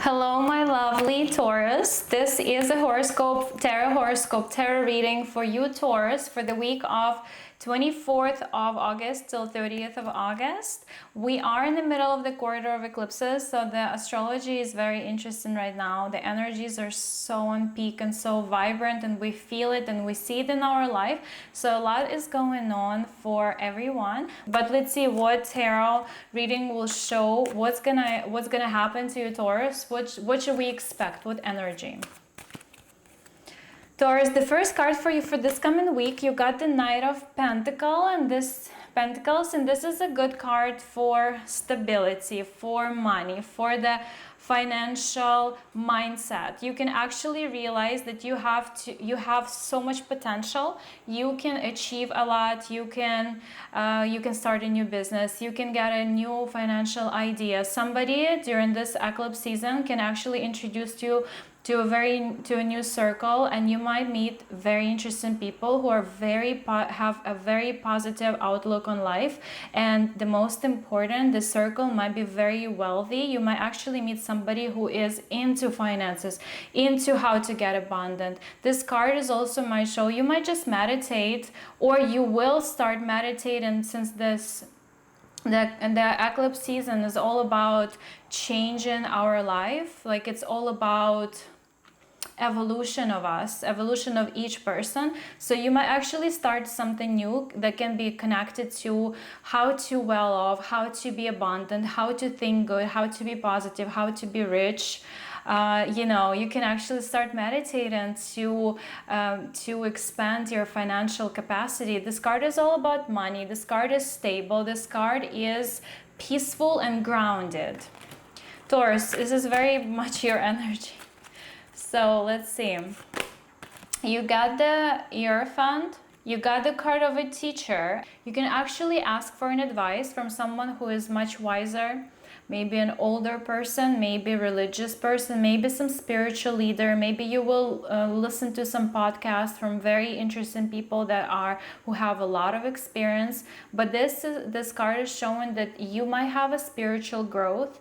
Hello, my lovely Taurus. This is a tarot reading for you, Taurus, for the week of 24th of August till 30th of August. We are in the middle of the quarter of eclipses, so the astrology is very interesting right now. The energies are so on peak and so vibrant, and we feel it and we see it in our life. So a lot is going on for everyone. But let's see what tarot reading will show. What's gonna happen to you, Taurus? What should we expect? What energy? Taurus, the first card for you for this coming week, you got the Knight of Pentacles, and this is a good card for stability, for money, for the financial mindset. You can actually realize that you have so much potential. You can achieve a lot. You can start a new business. You can get a new financial idea. Somebody during this eclipse season can actually introduce you to a new circle, and you might meet very interesting people who are have a very positive outlook on life. And the most important, the circle might be very wealthy. You might actually meet somebody who is into finances, into how to get abundant. This card is also might show you might just meditate, or you will start meditating, since the eclipse season is all about changing our life. Like, it's all about evolution of us, evolution of each person. So you might actually start something new that can be connected to how to well off, how to be abundant, how to think good, how to be positive, how to be rich. You can actually start meditating to expand your financial capacity. This card is all about money. This card is stable. This card is peaceful and grounded. Taurus, this is very much your energy. So let's see. You got the Hierophant. You got the card of a teacher. You can actually ask for an advice from someone who is much wiser. Maybe an older person, maybe a religious person, maybe some spiritual leader. Maybe you will listen to some podcasts from very interesting people who have a lot of experience. But this card is showing that you might have a spiritual growth.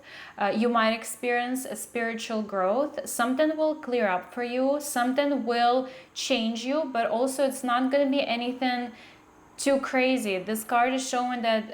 You might experience a spiritual growth. Something will clear up for you. Something will change you, but also it's not going to be anything too crazy. This card is showing that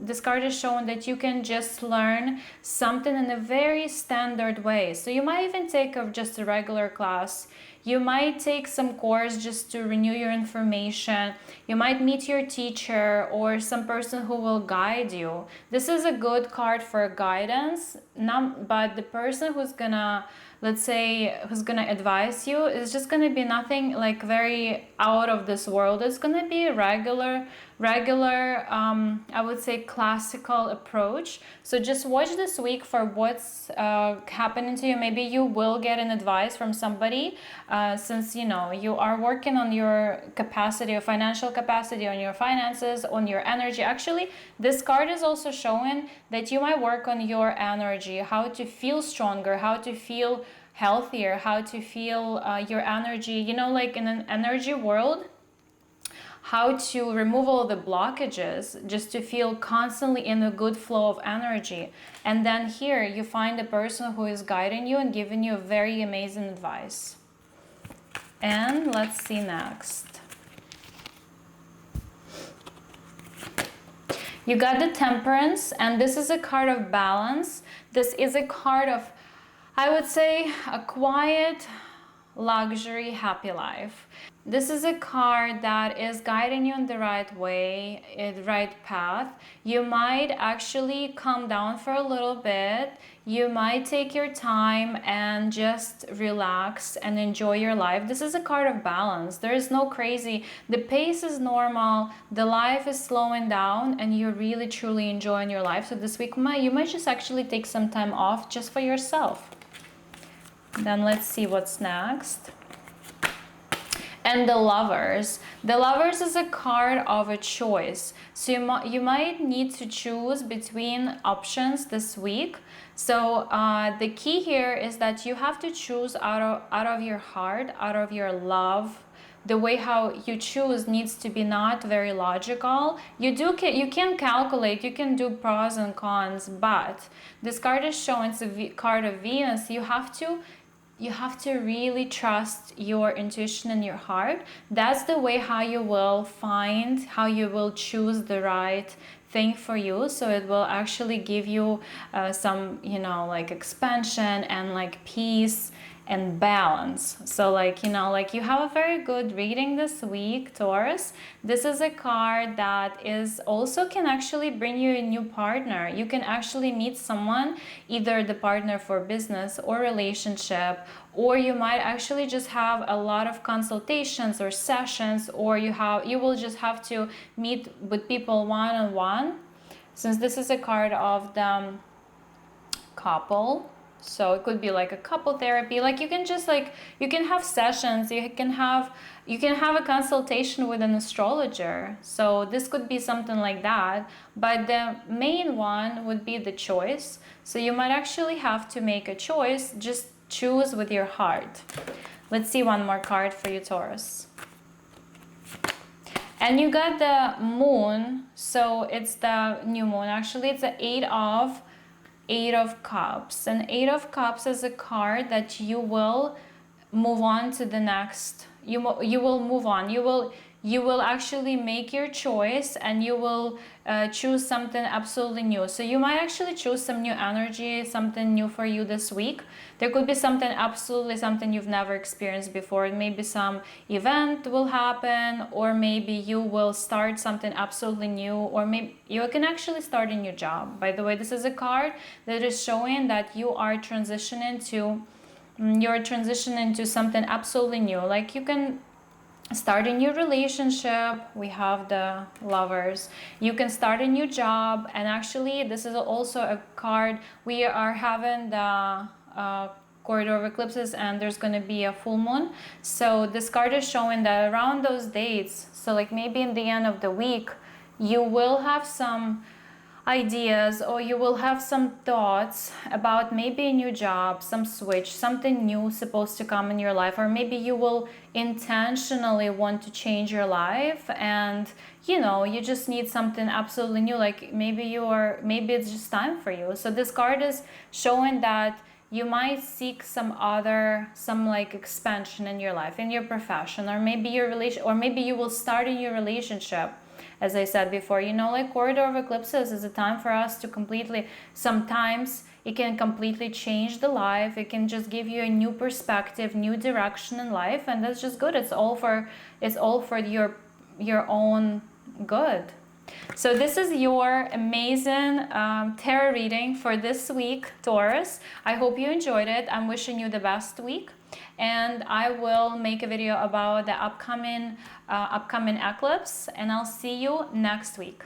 this card is showing that you can just learn something in a very standard way. So you might even take just a regular class. You might take some course just to renew your information. You might meet your teacher or some person who will guide you. This is a good card for guidance, but the person who's gonna advise you is just gonna be nothing like very out of this world. It's gonna be a regular, I would say classical approach. So just watch this week for what's happening to you. Maybe you will get an advice from somebody, since you are working on your capacity, your financial capacity, on your finances, on your energy. Actually, this card is also showing that you might work on your energy, how to feel stronger, how to feel healthier, how to feel your energy, like in an energy world, how to remove all the blockages just to feel constantly in a good flow of energy. And then here you find a person who is guiding you and giving you very amazing advice. And let's see next. You got the Temperance, and this is a card of balance. This is a card of, I would say, a quiet, luxury, happy life. This is a card that is guiding you in the right way, in the right path. You might actually calm down for a little bit. You might take your time and just relax and enjoy your life. This is a card of balance. There is no crazy. The pace is normal. The life is slowing down, and you're really truly enjoying your life. So this week you might just actually take some time off just for yourself. Then let's see what's next. And the Lovers. The Lovers is a card of a choice. So you might need to choose between options this week. So the key here is that you have to choose out of your heart, out of your love the way how you choose needs to be not very logical. You can calculate, you can do pros and cons, but this card is showing, it's a card of Venus. You have to really trust your intuition and your heart. That's the way how you will find, how you will choose the right thing for you. So it will actually give you some, like expansion and like peace and balance. So like, you have a very good reading this week, Taurus. This is a card that is also can actually bring you a new partner. You can actually meet someone, either the partner for business or relationship, or you might actually just have a lot of consultations or sessions, or you will just have to meet with people one-on-one, since this is a card of the couple. So it could be like a couple therapy. Like you can just you can have sessions, you can have a consultation with an astrologer. So this could be something like that. But the main one would be the choice. So you might actually have to make a choice. Just choose with your heart. Let's see one more card for you, Taurus. And you got the moon. So it's the new moon. Actually, it's the Eight of Cups. And Eight of Cups is a card that you will move on to the next. You will move on. You will actually make your choice, and you will choose something absolutely new. So you might actually choose some new energy, something new for you this week. There could be something you've never experienced before. Maybe some event will happen, or maybe you will start something absolutely new, or maybe you can actually start a new job. By the way, this is a card that is showing that you are transitioning to something absolutely new. Like you can start a new relationship. We have the Lovers. You can start a new job. And actually, this is also a card. We are having the corridor of eclipses, and there's going to be a full moon. So this card is showing that around those dates, so like maybe in the end of the week, you will have some ideas, or you will have some thoughts about maybe a new job, some switch, something new supposed to come in your life, or maybe you will intentionally want to change your life, and you just need something absolutely new. Like maybe it's just time for you. So this card is showing that you might seek some like expansion in your life, in your profession, or maybe you will start a new relationship. As I said before, like corridor of eclipses is a time for us to sometimes it can completely change the life. It can just give you a new perspective, new direction in life, and that's just good. It's all for your own good. So this is your amazing tarot reading for this week, Taurus. I hope you enjoyed it. I'm wishing you the best week, and I will make a video about the upcoming eclipse, and I'll see you next week.